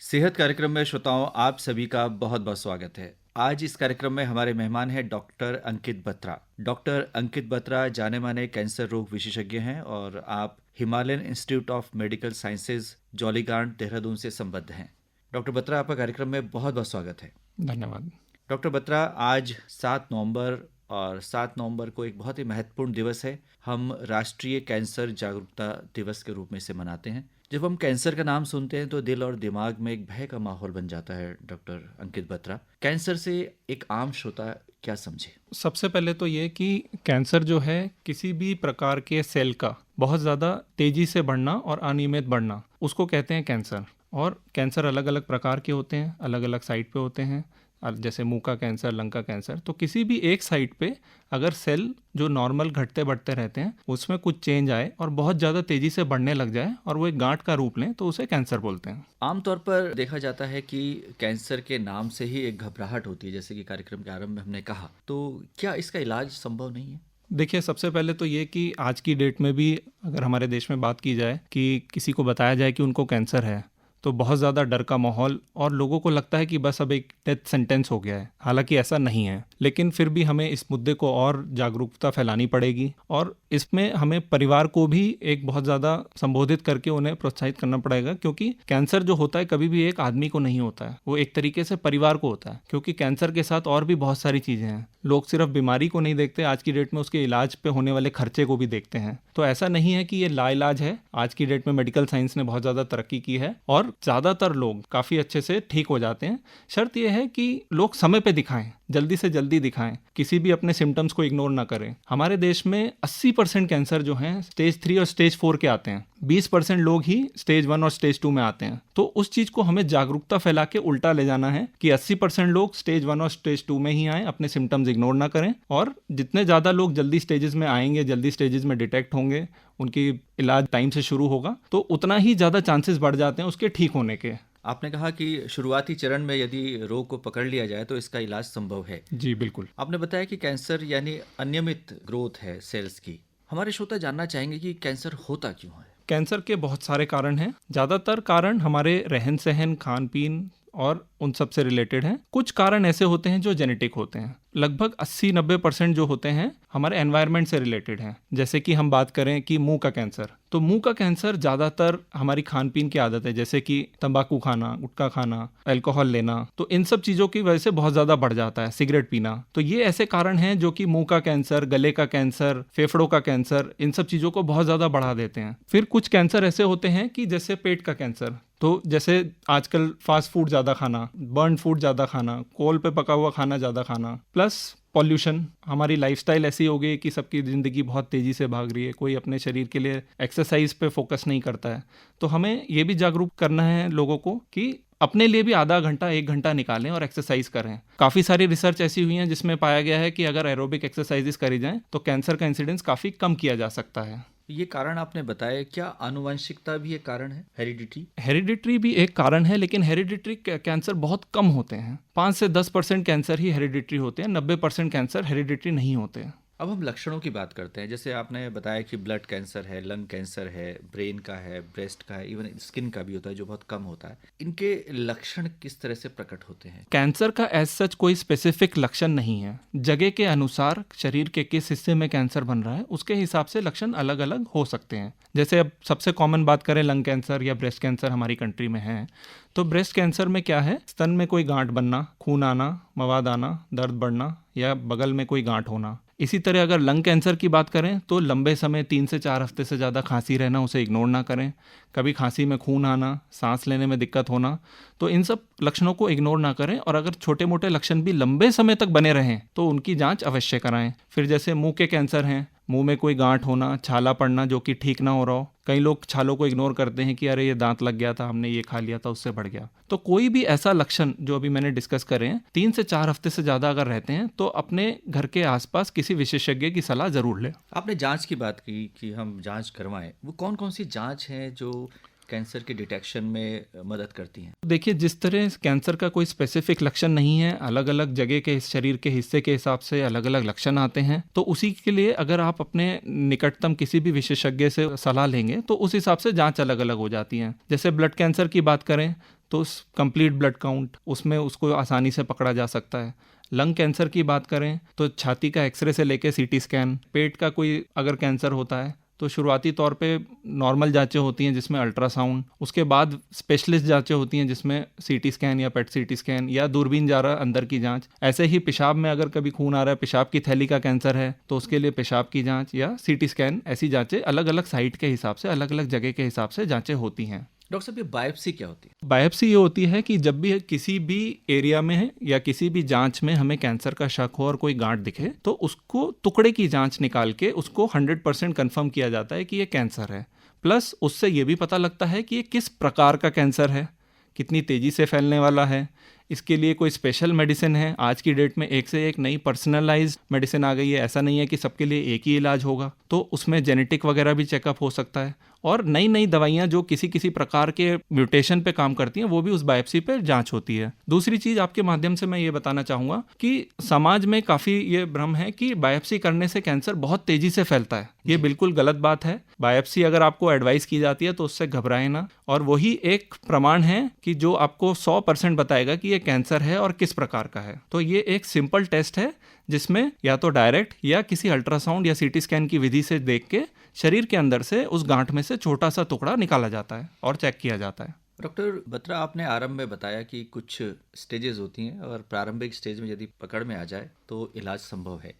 सेहत कार्यक्रम में श्रोताओं आप सभी का बहुत बहुत स्वागत है। आज इस कार्यक्रम में हमारे मेहमान हैं डॉक्टर अंकित बत्रा। डॉक्टर अंकित बत्रा जाने माने कैंसर रोग विशेषज्ञ हैं और आप Himalayan Institute of Medical Sciences Jollygrant Dehradun से संबद्ध हैं। डॉक्टर बत्रा, आपका कार्यक्रम में बहुत बहुत स्वागत है। धन्यवाद। डॉक्टर बत्रा, आज 7 नवंबर और 7 नवंबर को एक बहुत ही महत्वपूर्ण दिवस है। हम राष्ट्रीय कैंसर जागरूकता दिवस के रूप में इसे मनाते हैं। जब हम कैंसर का नाम सुनते हैं तो दिल और दिमाग में एक भय का माहौल बन जाता है। डॉक्टर अंकित बत्रा, कैंसर से एक आम श्रोता क्या समझे? सबसे पहले तो ये कि कैंसर जो है किसी भी प्रकार के सेल का बहुत ज़्यादा तेजी से बढ़ना और अनियमित बढ़ना, उसको कहते हैं कैंसर। और कैंसर अलग अलग प्रकार के होते हैं, अलग अलग साइट पे होते हैं, जैसे मुंह का कैंसर, लंग का कैंसर। तो किसी भी एक साइट पे अगर सेल जो नॉर्मल घटते बढ़ते रहते हैं उसमें कुछ चेंज आए और बहुत ज़्यादा तेज़ी से बढ़ने लग जाए और वो एक गांठ का रूप लें तो उसे कैंसर बोलते हैं। आमतौर पर देखा जाता है कि कैंसर के नाम से ही एक घबराहट होती है, जैसे कि कार्यक्रम के आरंभ में हमने कहा। तो क्या इसका इलाज संभव नहीं है? देखिए, सबसे पहले तो ये कि आज की डेट में भी अगर हमारे देश में बात की जाए कि किसी को बताया जाए कि उनको कैंसर है तो बहुत ज़्यादा डर का माहौल और लोगों को लगता है कि बस अब एक डेथ सेंटेंस हो गया है। हालांकि ऐसा नहीं है, लेकिन फिर भी हमें इस मुद्दे को और जागरूकता फैलानी पड़ेगी और इसमें हमें परिवार को भी एक बहुत ज़्यादा संबोधित करके उन्हें प्रोत्साहित करना पड़ेगा, क्योंकि कैंसर जो होता है कभी भी एक आदमी को नहीं होता है, वो एक तरीके से परिवार को होता है। क्योंकि कैंसर के साथ और भी बहुत सारी चीज़ें हैं। लोग सिर्फ बीमारी को नहीं देखते, आज की डेट में उसके इलाज पे होने वाले खर्चे को भी देखते हैं। तो ऐसा नहीं है कि ये लाइलाज है। आज की डेट में मेडिकल साइंस ने बहुत ज़्यादा तरक्की की है और ज़्यादातर लोग काफ़ी अच्छे से ठीक हो जाते हैं। शर्त यह है कि लोग समय पे दिखाएं, जल्दी से जल्दी दिखाएं, किसी भी अपने सिम्टम्स को इग्नोर ना करें। हमारे देश में 80% कैंसर जो हैं स्टेज 3 और स्टेज 4 के आते हैं। 20% लोग ही स्टेज 1 और स्टेज 2 में आते हैं। तो उस चीज़ को हमें जागरूकता फैला के उल्टा ले जाना है कि 80% लोग स्टेज 1 और स्टेज 2 में ही आएँ, अपने सिम्टम्स इग्नोर ना करें। और जितने ज़्यादा लोग जल्दी स्टेजेस में आएंगे, जल्दी स्टेजेस में डिटेक्ट होंगे, उनकी इलाज टाइम से शुरू होगा, तो उतना ही ज़्यादा चांसेस बढ़ जाते हैं उसके ठीक होने के। आपने कहा कि शुरुआती चरण में यदि रोग को पकड़ लिया जाए तो इसका इलाज संभव है। जी बिल्कुल। आपने बताया कि कैंसर यानी अनियमित ग्रोथ है सेल्स की। हमारे श्रोता जानना चाहेंगे कि कैंसर होता क्यों है? कैंसर के बहुत सारे कारण हैं। ज़्यादातर कारण हमारे रहन सहन, खान पीन और उन सब से रिलेटेड हैं। कुछ कारण ऐसे होते हैं जो जेनेटिक होते हैं। लगभग 80-90% जो होते हैं हमारे एनवायरनमेंट से रिलेटेड हैं। जैसे कि हम बात करें कि मुंह का कैंसर, तो मुंह का कैंसर ज़्यादातर हमारी खान पीन की आदत है, जैसे कि तंबाकू खाना, गुटखा खाना, अल्कोहल लेना, तो इन सब चीज़ों की वजह से बहुत ज़्यादा बढ़ जाता है। सिगरेट पीना, तो ये ऐसे कारण हैं जो कि मुंह का कैंसर, गले का कैंसर, फेफड़ों का कैंसर, इन सब चीज़ों को बहुत ज़्यादा बढ़ा देते हैं। फिर कुछ कैंसर ऐसे होते हैं कि जैसे पेट का कैंसर, तो जैसे आजकल फास्ट फूड ज़्यादा खाना, बर्न फूड ज़्यादा खाना, कोल पे पका हुआ खाना ज़्यादा खाना, प्लस पॉल्यूशन। हमारी लाइफस्टाइल ऐसी हो गई कि सबकी ज़िंदगी बहुत तेज़ी से भाग रही है, कोई अपने शरीर के लिए एक्सरसाइज पे फोकस नहीं करता है। तो हमें ये भी जागरूक करना है लोगों को कि अपने लिए भी आधा घंटा 1 घंटा निकालें और एक्सरसाइज करें। काफ़ी सारी रिसर्च ऐसी हुई हैं जिसमें पाया गया है कि अगर एरोबिक एक्सरसाइजेस करी जाएं तो कैंसर का इंसिडेंस काफ़ी कम किया जा सकता है। ये कारण आपने बताया, क्या आनुवंशिकता भी एक कारण है? हेरिडिटरी भी एक कारण है, लेकिन हेरिडिटरी कैंसर बहुत कम होते हैं। 5 से 10% कैंसर ही हेरिडिटरी होते हैं, 90% कैंसर हेरिडिटरी नहीं होते हैं। अब हम लक्षणों की बात करते हैं। जैसे आपने बताया कि ब्लड कैंसर है, लंग कैंसर है, ब्रेन का है, ब्रेस्ट का है, इवन स्किन का भी होता है जो बहुत कम होता है। इनके लक्षण किस तरह से प्रकट होते हैं? कैंसर का एज सच कोई स्पेसिफिक लक्षण नहीं है। जगह के अनुसार शरीर के किस हिस्से में कैंसर बन रहा है उसके हिसाब से लक्षण अलग अलग हो सकते हैं। जैसे अब सबसे कॉमन बात करें लंग कैंसर या ब्रेस्ट कैंसर हमारी कंट्री में है, तो ब्रेस्ट कैंसर में क्या है, स्तन में कोई गांठ बनना, खून आना, मवाद आना, दर्द बढ़ना या बगल में कोई गांठ होना। इसी तरह अगर लंग कैंसर की बात करें तो लंबे समय 3 से 4 हफ्ते से ज़्यादा खांसी रहना, उसे इग्नोर ना करें। कभी खांसी में खून आना, सांस लेने में दिक्कत होना, तो इन सब लक्षणों को इग्नोर ना करें। और अगर छोटे मोटे लक्षण भी लंबे समय तक बने रहें तो उनकी जांच अवश्य कराएं। फिर जैसे मुंह के कैंसर हैं, मुंह में कोई गांठ होना, छाला पड़ना जो कि ठीक ना हो रहा हो। कई लोग छालों को इग्नोर करते हैं कि अरे ये दांत लग गया था, हमने ये खा लिया था, उससे बढ़ गया। तो कोई भी ऐसा लक्षण जो अभी मैंने डिस्कस करे हैं 3 से 4 हफ्ते से ज़्यादा अगर रहते हैं तो अपने घर के आसपास किसी विशेषज्ञ की सलाह ज़रूर लें। आपने जांच की बात की कि हम जांच करवाएं। वो कौन कौन सी जांच है जो कैंसर के डिटेक्शन में मदद करती हैं? देखिए, जिस तरह कैंसर का कोई स्पेसिफिक लक्षण नहीं है, अलग अलग जगह के शरीर के हिस्से के हिसाब से अलग अलग लक्षण आते हैं, तो उसी के लिए अगर आप अपने निकटतम किसी भी विशेषज्ञ से सलाह लेंगे तो उस हिसाब से जांच अलग अलग हो जाती हैं। जैसे ब्लड कैंसर की बात करें तो उस कंप्लीट ब्लड काउंट उसमें उसको आसानी से पकड़ा जा सकता है। लंग कैंसर की बात करें तो छाती का एक्सरे से लेके सीटी स्कैन, पेट का कोई अगर कैंसर होता है तो शुरुआती तौर पे नॉर्मल जांचें होती हैं जिसमें अल्ट्रासाउंड, उसके बाद स्पेशलिस्ट जांचें होती हैं जिसमें सीटी स्कैन या पेट सीटी स्कैन या दूरबीन जा रहा अंदर की जांच। ऐसे ही पेशाब में अगर कभी खून आ रहा है, पेशाब की थैली का कैंसर है तो उसके लिए पेशाब की जांच या सीटी स्कैन, ऐसी जांचें अलग अलग साइट के हिसाब से, अलग अलग जगह के हिसाब से जांचें होती हैं। डॉक्टर साहब, ये बायोप्सी क्या होती है? बायोप्सी ये होती है कि जब भी किसी भी एरिया में है या किसी भी जांच में हमें कैंसर का शक हो और कोई गांठ दिखे तो उसको टुकड़े की जांच निकाल के उसको 100% कंफर्म किया जाता है कि ये कैंसर है। प्लस उससे ये भी पता लगता है कि ये किस प्रकार का कैंसर है, कितनी तेजी से फैलने वाला है, इसके लिए कोई स्पेशल मेडिसिन है। आज की डेट में एक से एक नई पर्सनलाइज्ड मेडिसिन आ गई है, ऐसा नहीं है कि सबके लिए एक ही इलाज होगा, तो उसमें जेनेटिक वगैरह भी चेकअप हो सकता है। और नई नई दवाइयाँ जो किसी किसी प्रकार के म्यूटेशन पे काम करती हैं वो भी उस बायोप्सी पे जांच होती है। दूसरी चीज़ आपके माध्यम से मैं ये बताना चाहूँगा कि समाज में काफ़ी ये भ्रम है कि बायोप्सी करने से कैंसर बहुत तेज़ी से फैलता है। ये बिल्कुल गलत बात है। बायोप्सी अगर आपको एडवाइस की जाती है तो उससे घबराएं ना, और वही एक प्रमाण है कि जो आपको 100% बताएगा कि ये कैंसर है और किस प्रकार का है। तो ये एक सिंपल टेस्ट है जिसमें या तो डायरेक्ट या किसी अल्ट्रासाउंड या सीटी स्कैन की विधि से देख के शरीर के अंदर से उस गांठ में से छोटा सा टुकड़ा निकाला जाता है और चेक किया जाता है। डॉक्टर बत्रा, आपने आरंभ में बताया कि कुछ स्टेजेस होती हैं और प्रारंभिक स्टेज में यदि पकड़ में आ जाए तो इलाज संभव है।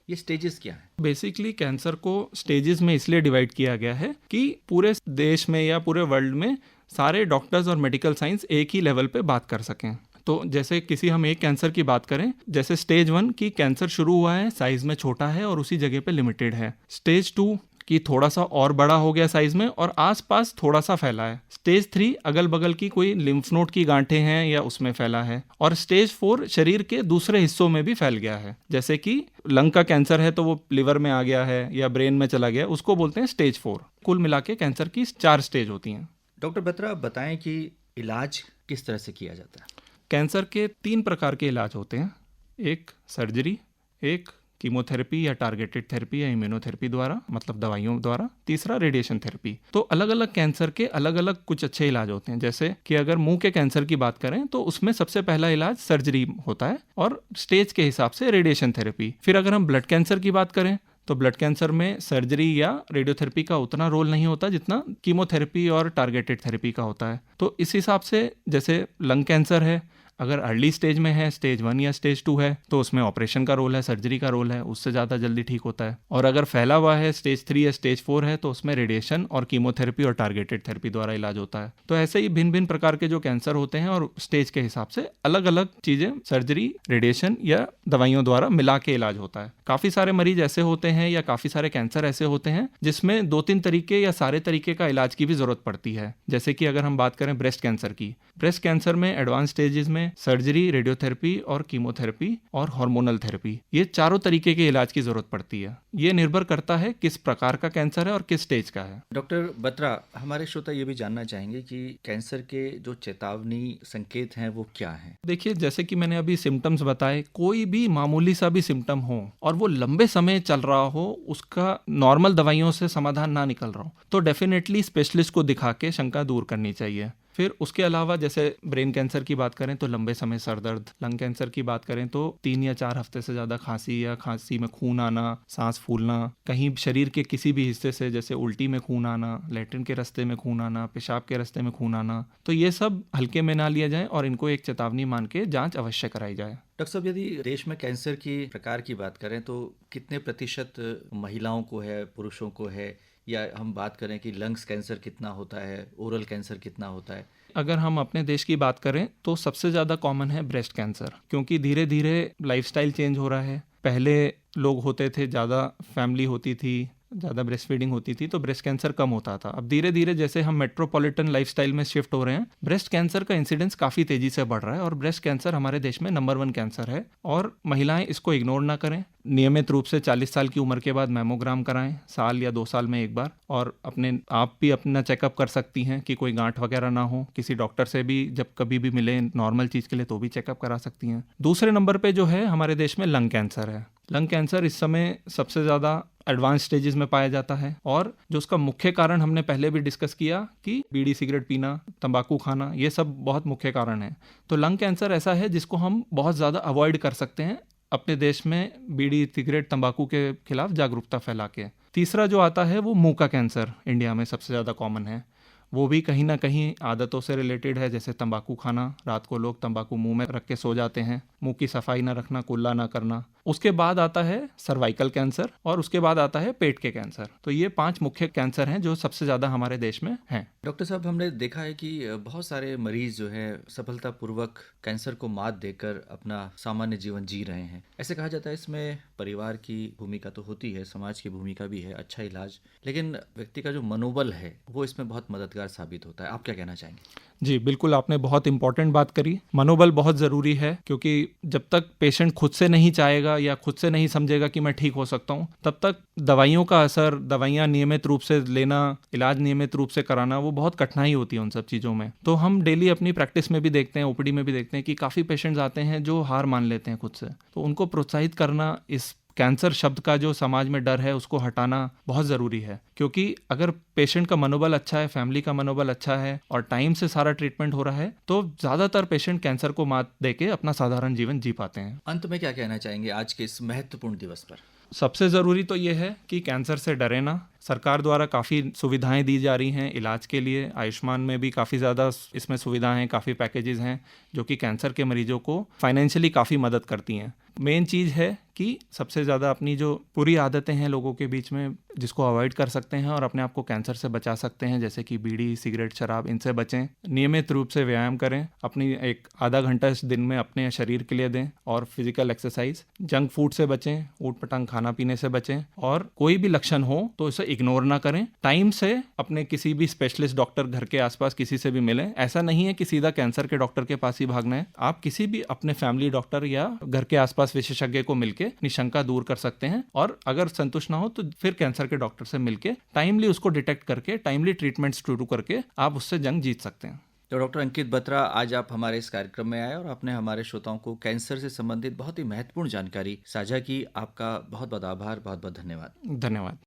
ये स्टेजेस क्या हैं? बेसिकली कैंसर को स्टेजेस में इसलिए डिवाइड किया गया है कि पूरे देश में या पूरे वर्ल्ड में सारे डॉक्टर्स और मेडिकल साइंस एक ही लेवल पे बात कर सकें। तो जैसे किसी हम एक कैंसर की बात करें, जैसे स्टेज 1 की कैंसर शुरू हुआ है, साइज में छोटा है और उसी जगह पे लिमिटेड है। स्टेज 2 कि थोड़ा सा और बड़ा हो गया साइज में और आसपास थोड़ा सा फैला है। स्टेज 3 अगल बगल की कोई लिम्फ नोड की गांठें हैं या उसमें फैला है। और स्टेज 4 शरीर के दूसरे हिस्सों में भी फैल गया है, जैसे कि लंग का कैंसर है तो वो लिवर में आ गया है या ब्रेन में चला गया, उसको बोलते हैं स्टेज 4। कुल मिला के कैंसर की 4 स्टेज होती हैं। डॉक्टर बत्रा, बताएं कि इलाज किस तरह से किया जाता है? कैंसर के 3 प्रकार के इलाज होते हैं। एक सर्जरी, एक कीमोथेरेपी या टारगेटेड थेरेपी या इम्यूनोथेरेपी द्वारा, मतलब दवाइयों द्वारा, तीसरा रेडिएशन थेरेपी। तो अलग अलग कैंसर के अलग अलग कुछ अच्छे इलाज होते हैं। जैसे कि अगर मुंह के कैंसर की बात करें तो उसमें सबसे पहला इलाज सर्जरी होता है और स्टेज के हिसाब से रेडिएशन थेरेपी। फिर अगर हम ब्लड कैंसर की बात करें तो ब्लड कैंसर में सर्जरी या रेडियोथेरेपी का उतना रोल नहीं होता जितना कीमोथेरेपी और टारगेटेड थेरेपी का होता है। तो इस हिसाब से जैसे लंग कैंसर है, अगर अर्ली स्टेज में है, स्टेज 1 या स्टेज 2 है, तो उसमें ऑपरेशन का रोल है, सर्जरी का रोल है, उससे ज़्यादा जल्दी ठीक होता है। और अगर फैला हुआ है, स्टेज 3 या स्टेज 4 है, तो उसमें रेडिएशन और कीमोथेरेपी और टारगेटेड थेरेपी द्वारा इलाज होता है। तो ऐसे ही भिन्न भिन्न प्रकार के जो कैंसर होते हैं और स्टेज के हिसाब से अलग अलग चीज़ें, सर्जरी, रेडिएशन या दवाइयों द्वारा मिला के इलाज होता है। काफ़ी सारे मरीज ऐसे होते हैं या काफ़ी सारे कैंसर ऐसे होते हैं जिसमें 2-3 तरीके या सारे तरीके का इलाज की भी ज़रूरत पड़ती है। जैसे कि अगर हम बात करें ब्रेस्ट कैंसर की, ब्रेस्ट कैंसर में एडवांस स्टेजेस में सर्जरी, रेडियोथेरेपी और कीमोथेरेपी और हार्मोनल थेरेपी, ये चारों तरीके के इलाज की जरूरत पड़ती है। ये निर्भर करता है किस प्रकार का कैंसर है और किस स्टेज का है। डॉक्टर बत्रा, हमारे श्रोता ये भी जानना चाहेंगे कि कैंसर के जो चेतावनी संकेत हैं वो क्या हैं? देखिए, जैसे कि मैंने अभी सिम्टम्स बताए, कोई भी मामूली सा भी सिम्टम हो और वो लंबे समय चल रहा हो, उसका नॉर्मल दवाइयों से समाधान ना निकल रहा हो, तो डेफिनेटली स्पेशलिस्ट को दिखा के शंका दूर करनी चाहिए। फिर उसके अलावा जैसे ब्रेन कैंसर की बात करें तो लंबे समय सर दर्द, लंग कैंसर की बात करें तो 3 या 4 हफ्ते से ज़्यादा खांसी या खांसी में खून आना, सांस फूलना, कहीं शरीर के किसी भी हिस्से से जैसे उल्टी में खून आना, लैट्रिन के रास्ते में खून आना, पेशाब के रास्ते में खून आना, तो ये सब हल्के में ना लिया जाए और इनको एक चेतावनी मान के जाँच अवश्य कराई जाए। डॉक्टर साहब, यदि देश में कैंसर की प्रकार की बात करें तो कितने प्रतिशत महिलाओं को है, पुरुषों को है, या हम बात करें कि लंग्स कैंसर कितना होता है, ओरल कैंसर कितना होता है? अगर हम अपने देश की बात करें तो सबसे ज़्यादा कॉमन है ब्रेस्ट कैंसर, क्योंकि धीरे धीरे लाइफस्टाइल चेंज हो रहा है। पहले लोग होते थे, ज़्यादा फैमिली होती थी, ज़्यादा ब्रेस्ट फीडिंग होती थी, तो ब्रेस्ट कैंसर कम होता था। अब धीरे धीरे जैसे हम मेट्रोपॉलिटन लाइफस्टाइल में शिफ्ट हो रहे हैं, ब्रेस्ट कैंसर का इंसिडेंस काफ़ी तेज़ी से बढ़ रहा है और ब्रेस्ट कैंसर हमारे देश में नंबर 1 कैंसर है। और महिलाएं इसको इग्नोर ना करें, नियमित रूप से 40 साल की उम्र के बाद मैमोग्राम कराएं, साल या 2 साल में एक बार, और अपने आप भी अपना चेकअप कर सकती हैं कि कोई गांठ वगैरह ना हो। किसी डॉक्टर से भी जब कभी भी मिले नॉर्मल चीज़ के लिए तो भी चेकअप करा सकती हैं। दूसरे नंबर पे जो है हमारे देश में लंग कैंसर है। लंग कैंसर इस समय सबसे ज़्यादा एडवांस स्टेजेस में पाया जाता है और जो उसका मुख्य कारण हमने पहले भी डिस्कस किया कि बीड़ी सिगरेट पीना, तंबाकू खाना, ये सब बहुत मुख्य कारण है। तो लंग कैंसर ऐसा है जिसको हम बहुत ज़्यादा अवॉइड कर सकते हैं अपने देश में बीड़ी सिगरेट तंबाकू के खिलाफ जागरूकता फैला के। तीसरा जो आता है वो मुंह का कैंसर इंडिया में सबसे ज़्यादा कॉमन है। वो भी कहीं ना कहीं आदतों से रिलेटेड है, जैसे तंबाकू खाना, रात को लोग तंबाकू मुंह में रख के सो जाते हैं, मुंह की सफाई ना रखना, कुल्ला ना करना। उसके बाद आता है सर्वाइकल कैंसर और उसके बाद आता है पेट के कैंसर। तो ये 5 मुख्य कैंसर हैं जो सबसे ज़्यादा हमारे देश में हैं। डॉक्टर साहब, हमने देखा है कि बहुत सारे मरीज जो है सफलतापूर्वक कैंसर को मात देकर अपना सामान्य जीवन जी रहे हैं। ऐसे कहा जाता है इसमें परिवार की भूमिका तो होती है, समाज की भूमिका भी है, अच्छा इलाज, लेकिन व्यक्ति का जो मनोबल है वो इसमें बहुत मददगार साबित होता है। आप क्या कहना चाहेंगे? जी बिल्कुल, आपने बहुत इंपॉर्टेंट बात करी। मनोबल बहुत ज़रूरी है क्योंकि जब तक पेशेंट खुद से नहीं चाहेगा या खुद से नहीं समझेगा कि मैं ठीक हो सकता हूँ, तब तक दवाइयों का असर, दवाइयाँ नियमित रूप से लेना, इलाज नियमित रूप से कराना, वो बहुत कठिनाई होती है उन सब चीज़ों में। तो हम डेली अपनी प्रैक्टिस में भी देखते हैं, ओपीडी में भी देखते हैं कि काफ़ी पेशेंट्स आते हैं जो हार मान लेते हैं खुद से। तो उनको प्रोत्साहित करना, इस कैंसर शब्द का जो समाज में डर है उसको हटाना बहुत ज़रूरी है। क्योंकि अगर पेशेंट का मनोबल अच्छा है, फैमिली का मनोबल अच्छा है और टाइम से सारा ट्रीटमेंट हो रहा है, तो ज़्यादातर पेशेंट कैंसर को मात देके अपना साधारण जीवन जी पाते हैं। अंत में क्या कहना चाहेंगे आज के इस महत्वपूर्ण दिवस पर? सबसे ज़रूरी तो ये है कि कैंसर से डरे ना। सरकार द्वारा काफ़ी सुविधाएं दी जा रही हैं इलाज के लिए। आयुष्मान में भी काफ़ी ज़्यादा इसमें सुविधाएं हैं, काफ़ी पैकेजेस हैं जो कि कैंसर के मरीजों को फाइनेंशियली काफ़ी मदद करती हैं। मेन चीज़ है कि सबसे ज़्यादा अपनी जो बुरी आदतें हैं लोगों के बीच में, जिसको अवॉइड कर सकते हैं और अपने आप को कैंसर से बचा सकते हैं, जैसे कि बीड़ी सिगरेट शराब, इनसे बचें। नियमित रूप से व्यायाम करें, अपनी एक आधा घंटा इस दिन में अपने शरीर के लिए दें और फिजिकल एक्सरसाइज। जंक फूड से बचें, ऊट पटांग खाना पीने से बचें और कोई भी लक्षण हो तो इसे इग्नोर ना करें। टाइम से अपने किसी भी स्पेशलिस्ट डॉक्टर घर के आसपास किसी से भी मिलें। ऐसा नहीं है कि सीधा कैंसर के डॉक्टर के पास ही भागना है। आप किसी भी अपने फैमिली डॉक्टर या घर के आसपास विशेषज्ञ को मिलकर निशंका दूर कर सकते हैं और अगर संतुष्ट ना हो तो फिर कैंसर के डॉक्टर से मिलकर टाइमली उसको डिटेक्ट करके टाइमली ट्रीटमेंट शुरू करके आप उससे जंग जीत सकते हैं। तो डॉक्टर अंकित बत्रा, आज आप हमारे इस कार्यक्रम में आए और आपने हमारे श्रोताओं को कैंसर से संबंधित बहुत ही महत्वपूर्ण जानकारी साझा की। आपका बहुत बहुत आभार, बहुत बहुत धन्यवाद। धन्यवाद।